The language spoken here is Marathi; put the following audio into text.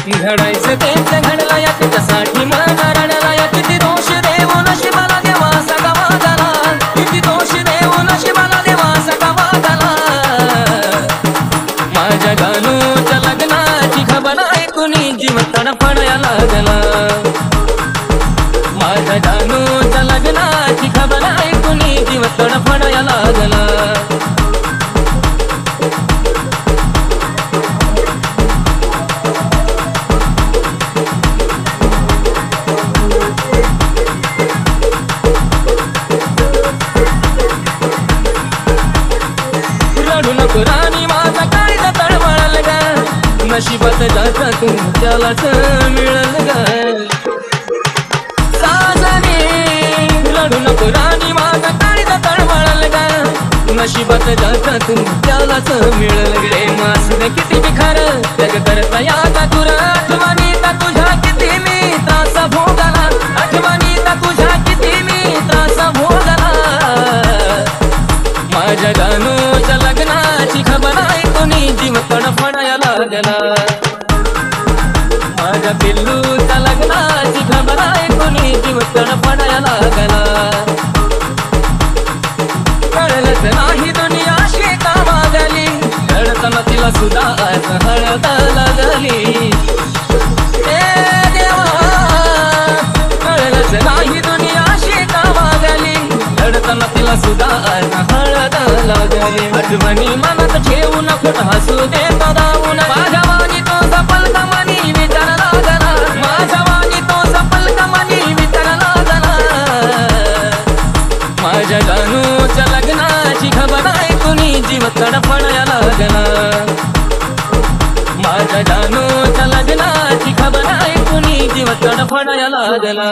घडायचं तेच घडलं या त्याच्यासाठी मला रडला या किती दोष देऊ नशिबाला देवा सगळा वागाला किती दोष देऊ नशिबाला देवा सगळा वागाला माझ्या गाणूच्या लग्नाची खबर ऐकूनी जीव तडफडायला लागला माझ्या गाणूच्या लग्नाची खबर ऐकूनी जीव तडफडायला लागला राणी माझा काळजा तळमळल ग नशिबात जाता तू त्यालाच मिळल ग साजनी रडू नको राणी माझा काळजा तळमळल ग नशिबात जाता तू त्यालाच मिळल गे मासुद किती बिखार जग करता याचा तुर आठवणीचा तुझ्या किती मी त्रास भोगाला आठवणीचा तुझ्या किती मी त्रास भोगाला माझ्या गाणूच्या लग्नाची खबर ऐकूनी जीव तडफडायला लागला माझ्या पिल्लूच्या लग्नाची खबर ऐकूनी जीव तडफडायला लागला कळलंच नाही दुनिया शेका मागली कळताना तिला सुद्धा हळद लागली कळलंच नाही दुनिया शेका मागली कळताना तिला सुद्धा हळद लागली आठवणी मनात ठेवू नको हसू देतो दावून माझ्या वाणी तो सफल कमानी विचार लागला माझ्या वाणी तो सफल कमानी विचार लागला माझ्या गाणूच्या लग्नाची खबर ऐकूनी जीव तडफडायला लागला माझ्या गाणूच्या लग्नाची खबर ऐकूनी जीव तडफडायला लागला